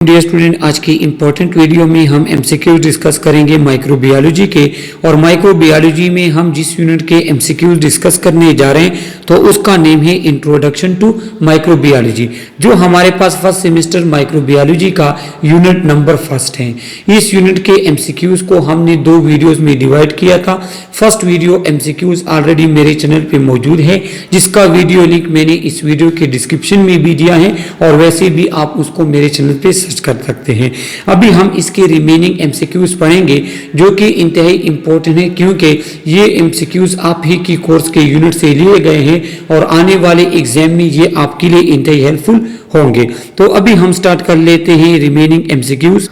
Dear student, आज की important video में हम एमसीक्यूज डिस्कस करेंगे माइक्रोबायोलॉजी के। और माइक्रोबायोलॉजी में हम जिस यूनिट के एमसीक्यूज डिस्कस करने जा रहे हैं तो उसका नेम है इंट्रोडक्शन टू माइक्रोबायोलॉजी, जो हमारे पास फर्स्ट सेमेस्टर माइक्रोबायोलॉजी का यूनिट नंबर फर्स्ट है। इस यूनिट के एमसीक्यूज को हमने दो वीडियोस में डिवाइड किया था। फर्स्ट वीडियो एमसीक्यूज ऑलरेडी मेरे चैनल पे मौजूद है, जिसका वीडियो लिंक मैंने इस वीडियो के डिस्क्रिप्शन में भी दिया है, और वैसे भी आप उसको मेरे चैनल पे कर सकते हैं। अभी हम इसके रिमेनिंग एमसीक्यूज पढ़ेंगे, जो कि इंतहाई इंपॉर्टेंट है, क्योंकि ये एमसीक्यूज आप ही की कोर्स के यूनिट से लिए गए हैं और आने वाले एग्जाम में ये आपके लिए इंतहाई हेल्पफुल होंगे। तो अभी हम स्टार्ट कर लेते हैं रिमेनिंग एमसीक्यूज।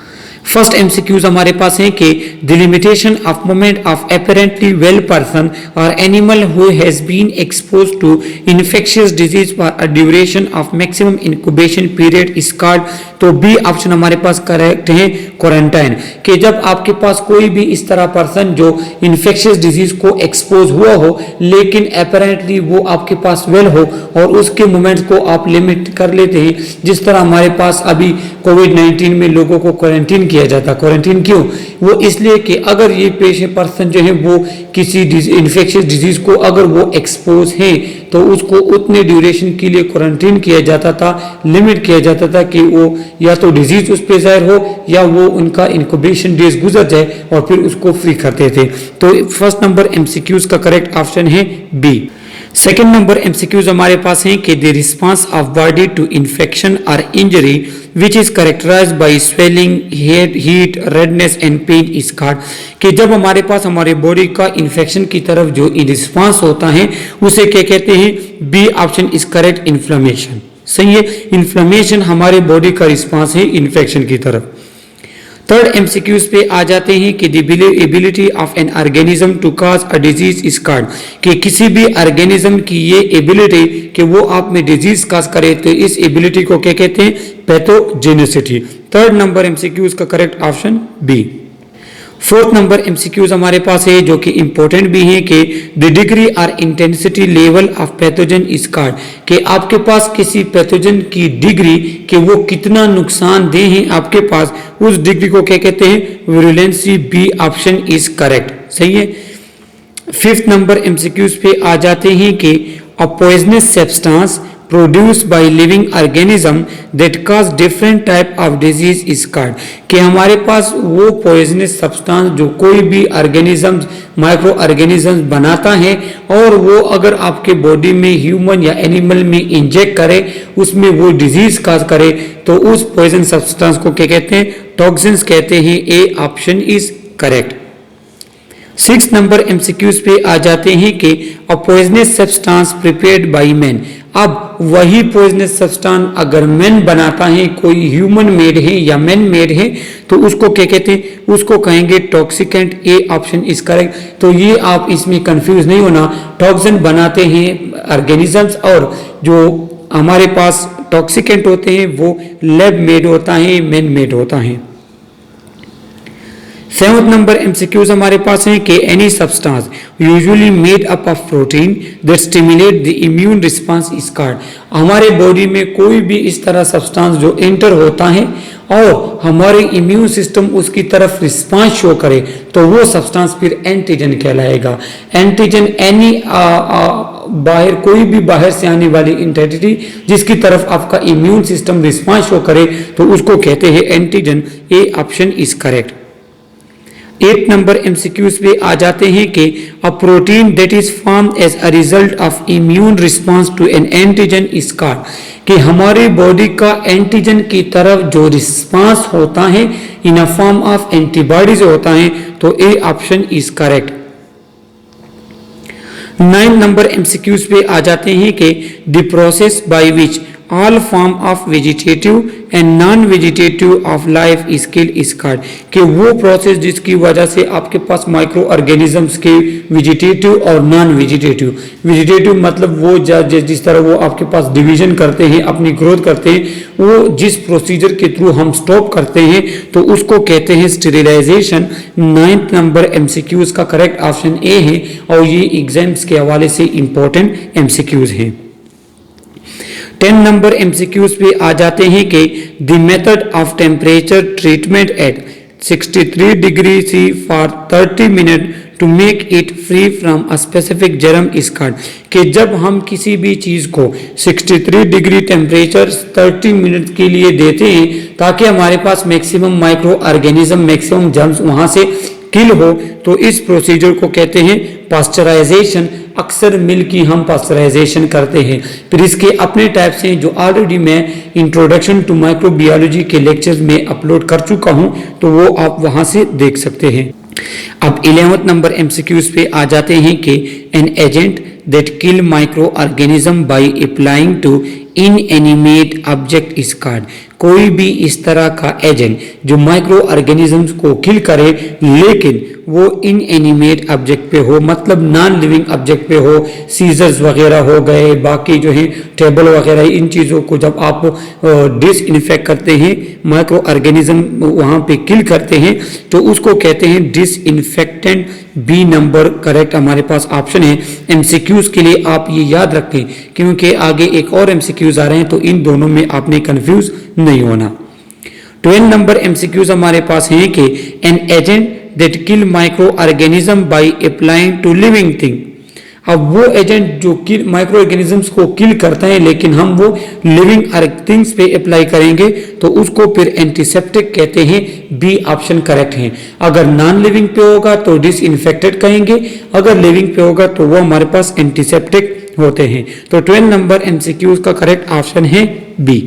फर्स्ट एमसीक्यूज हमारे पास है कि the limitation of movement of apparently well person और animal who has been exposed to infectious disease for a duration of maximum incubation period is called. तो बी ऑप्शन हमारे पास correct है, quarantine. कि जब आपके पास कोई भी इस तरह पर्सन जो इन्फेक्शियस डिजीज को एक्सपोज हुआ हो, लेकिन अपेरेंटली वो आपके पास वेल हो और उसके मूवमेंट्स को आप लिमिट कर लेते हैं, जिस तरह हमारे पास अभी कोविड-19 में लोगों को क्वारंटीन किया जाता। क्वारंटीन क्यों? वो इसलिए कि अगर ये पेशेंट पर्सन जो है वो किसी इन्फेक्शियस डिजीज को अगर वो एक्सपोज है तो उसको उतने ड्यूरेशन के लिए क्वारंटीन किया जाता था, लिमिट किया जाता था कि वो या तो डिजीज उस पे जाहिर हो या वो उनका इंक्यूबेशन डेज गुजर जाए और फिर उसको फ्री करते थे। तो फर्स्ट नंबर एमसीक्यूज का करेक्ट ऑप्शन है बी। सेकेंड नंबर एमसीक्यूज हमारे पास है कि the response of body to infection और injury which is characterized by swelling, head, heat, redness and pain is called. कि जब हमारे पास हमारे बॉडी का इन्फेक्शन की तरफ जो रिस्पांस होता है उसे क्या कहते हैं? B option is correct, inflammation. सही है, इन्फ्लेमेशन हमारे बॉडी का रिस्पांस है इन्फेक्शन की तरफ। थर्ड एमसीक्यूज पे आ जाते हैं कि the ability of an organism to cause a disease is called. कि किसी भी ऑर्गेनिज्म की ये एबिलिटी कि वो आप में डिजीज कॉज करे, तो इस एबिलिटी को क्या कहते हैं? पैथोजेनिसिटी। थर्ड नंबर एमसीक्यूज का correct option B. Fourth number MCQs हमारे पास है, जो कि इंपॉर्टेंट भी है, कि द डिग्री और intensity level of pathogen is called. कि आपके पास किसी पैथोजन की डिग्री कि वो कितना नुकसानदेह है आपके पास, उस डिग्री को क्या कहते हैं? Virulency. B option is correct. सही है। फिफ्थ नंबर एमसीक्यूज पे आ जाते हैं कि a poisonous substance produced by living organism that cause different type of disease is called। कि हमारे पास वो पॉइजनस सब्सटेंस जो कोई भी ऑर्गेनिज्म, माइक्रो ऑर्गेनिज्म बनाता है और वो अगर आपके बॉडी में ह्यूमन या एनिमल में इंजेक्ट करे, उसमें वो डिजीज काज करे, तो उस पॉइजन सब्सटेंस को क्या कहते हैं? टॉक्सिन्स कहते हैं। ए option is correct. Six number MCQs पे आ जाते हैं कि a poisonous substance prepared by man. अब वही पॉइजनस सब्सटेंस अगर मैन बनाता है, कोई ह्यूमन मेड है या मैन मेड है, तो उसको क्या कहते हैं? उसको कहेंगे toxicant. A option is correct. तो ये आप इसमें कंफ्यूज नहीं होना, टॉक्सिन बनाते हैं ऑर्गेनिजम्स और जो हमारे पास टॉक्सिकेंट होते हैं वो लैब मेड होता है, मैन मेड होता है। सेवंथ नंबर एमसीक्यूज हमारे पास है कि any substance usually made up of protein that stimulate the immune response is called. हमारे बॉडी में कोई भी इस तरह सब्सटेंस जो एंटर होता है और हमारे इम्यून सिस्टम उसकी तरफ रिस्पांस शो करे, तो वो सब्सटेंस फिर एंटीजन कहलाएगा। एंटीजन एनी बाहर कोई भी बाहर से आने वाली एंटिटी जिसकी तरफ आपका इम्यून सिस्टम रिस्पांस शो करे, तो उसको कहते हैं antigen. A option is correct. 8 number MCQs पे आ जाते हैं कि a protein that is form as a result of immune response to an antigen is called. कि हमारी बॉडी का एंटीजन की तरफ जो रिस्पांस होता है इन अ फॉर्म ऑफ एंटीबॉडीज होता है, तो ए option is correct. 9 number MCQs पे आ जाते हैं कि the process by which all form of vegetative and non-vegetative of life is killed is called। कि वो प्रोसेस जिसकी वजह से आपके पास माइक्रो ऑर्गेनिजम्स के वेजिटेटिव और नॉन वेजिटेटिव मतलब वो जिस तरह वो आपके पास डिवीजन करते हैं, अपनी ग्रोथ करते हैं, वो जिस प्रोसीजर के थ्रू हम स्टॉप करते हैं, तो उसको कहते हैं स्टेरिलाइजेशन। 9th नंबर एमसीक्यूज का करेक्ट ऑप्शन ए है, और ये एग्जाम्स के हवाले से इंपॉर्टेंट एमसीक्यूज हैं। 10 नंबर एमसीक्यूज पे आ जाते हैं कि the method of temperature treatment at 63 degree C for 30 minute to make it free from a specific germ is called, कि जब हम किसी भी चीज को 63 डिग्री टेम्परेचर 30 मिनट के लिए देते हैं ताकि हमारे पास maximum microorganism, maximum germs वहां से किल हो, तो इस प्रोसीजर को कहते हैं पास्चराइजेशन। अक्सर मिल की हम पास्चराइजेशन करते हैं। फिर इसके अपने टाइप्स हैं जो ऑलरेडी मैं इंट्रोडक्शन टू माइक्रोबायोलॉजी के लेक्चर्स में अपलोड कर चुका हूं, तो वो आप वहां से देख सकते हैं। अब 11th नंबर एमसीक्यूज पे आ जाते हैं कि an agent that kill microorganism by applying to inanimate object is called, कोई भी इस तरह का एजेंट जो माइक्रो ऑर्गेनिजम्स को किल करे लेकिन वो इनएनिमेट ऑब्जेक्ट पे हो, मतलब नॉन लिविंग ऑब्जेक्ट पे हो, सीजर्स वगैरह हो गए, बाकी जो है टेबल वगैरह, इन चीज़ों को जब आप डिसइंफेक्ट करते हैं, माइक्रो ऑर्गेनिज्म वहाँ पे किल करते हैं, तो उसको कहते हैं डिसइंफेक्टेंट। बी नंबर करेक्ट हमारे पास ऑप्शन है। एमसीक्यूज के लिए आप ये याद रखें क्योंकि आगे एक और एमसीक्यूज आ रहे हैं, तो इन दोनों में आपने कंफ्यूज नहीं होना। 12 नंबर एमसीक्यूज हमारे पास हैं कि an agent that kill microorganism by applying to living thing. अब वो एजेंट जो किल माइक्रो ऑर्गेनिजम्स को किल करता है लेकिन हम वो लिविंग थिंग्स पे अप्लाई करेंगे तो उसको फिर एंटीसेप्टिक कहते हैं। बी ऑप्शन करेक्ट है। अगर नॉन लिविंग पे होगा तो डिसइंफेक्टेड कहेंगे, अगर लिविंग पे होगा तो वो हमारे पास एंटीसेप्टिक होते हैं। तो 12 नंबर एमसीक्यूज का करेक्ट ऑप्शन है बी।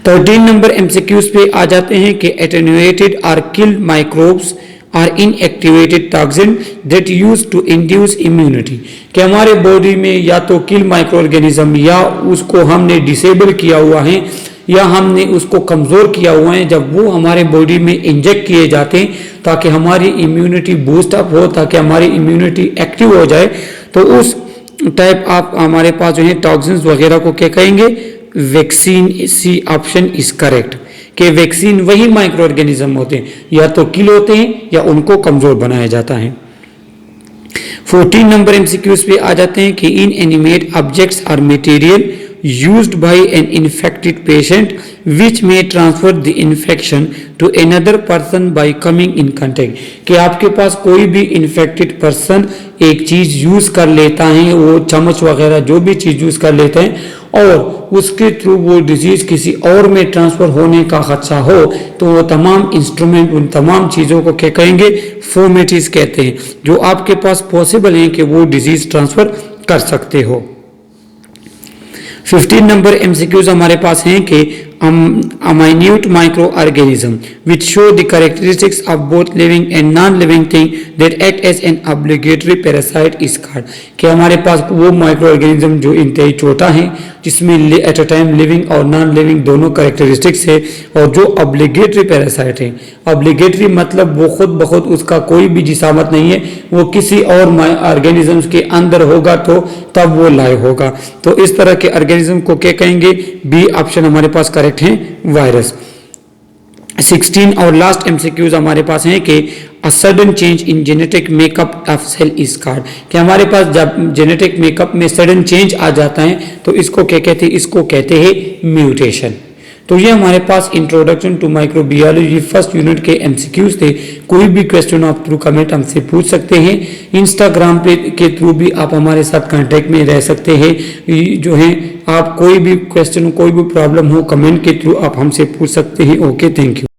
13 नंबर एमसीक्यूज पे आ जाते हैं कि एटेन्यूएटेड और killed microbes are inactivated toxin that use to induce immunity, कि हमारे बॉडी में या तो किल माइक्रो ऑर्गेनिज्म या उसको हमने डिसेबल किया हुआ है या हमने उसको कमज़ोर किया हुआ है, जब वो हमारे बॉडी में इंजेक्ट किए जाते हैं ताकि हमारी इम्यूनिटी बूस्ट अप हो, ताकि हमारी इम्यूनिटी एक्टिव हो जाए, तो उस टाइप आप हमारे पास जो है टॉक्सिन्स वगैरह को क्या कहेंगे, vaccine. C option is correct कि वैक्सीन वही माइक्रो ऑर्गेनिज्म होते हैं, या तो किल होते हैं या उनको कमजोर बनाया जाता है। 14 नंबर एमसीक्यूज पे आ जाते हैं कि inanimate objects are material used by an infected patient which may transfer the infection to another person by coming in contact, कि आपके पास कोई भी इन्फेक्टेड पर्सन एक चीज यूज कर लेता है, वो चम्मच वगैरह जो भी चीज यूज कर लेते हैं और उसके थ्रू वो डिजीज किसी और में ट्रांसफर होने का खदशा हो, तो वो तमाम इंस्ट्रूमेंट, उन तमाम चीजों को क्या कहेंगे, फॉर्मेलिटीज कहते हैं, जो आपके पास पॉसिबल है कि वो डिजीज ट्रांसफर कर सकते हो। 15 नंबर एमसीक्यूज हमारे पास हैं कि minute microorganism which show the characteristics of both living and non-living thing that act as an obligatory parasite is called, कि हमारे पास वो माइक्रो ऑर्गेनिज्म जो इंतहाई छोटा है जिसमें एट अ टाइम लिविंग और नॉन लिविंग दोनों कैरेक्टरिस्टिक्स है और जो ऑब्लिगेटरी पैरासाइट है। ऑब्लिगेटरी मतलब वो खुद ब खुद उसका कोई भी जिसामत नहीं है, वो किसी और ऑर्गेनिजम्स के अंदर होगा तो तब वो लाइव होगा, तो इस तरह के ऑर्गेनिज्म को क्या कहेंगे, बी ऑप्शन हमारे पास करेक्ट है, वायरस। 16 और लास्ट एमसीक्यूज हमारे पास हैं कि a sudden change in genetic makeup of cell is called, कि हमारे पास जब जेनेटिक मेकअप में सडन चेंज आ जाता है तो इसको क्या कहते हैं, इसको कहते हैं म्यूटेशन। तो ये हमारे पास introduction to microbiology first unit के एमसीक्यूज थे। कोई भी क्वेश्चन आप थ्रू कमेंट हमसे पूछ सकते हैं, इंस्टाग्राम पे के थ्रू भी आप हमारे साथ कांटेक्ट में रह सकते हैं। जो है आप कोई भी क्वेश्चन, कोई भी प्रॉब्लम हो, कमेंट के थ्रू आप हमसे पूछ सकते हैं। Okay, thank you.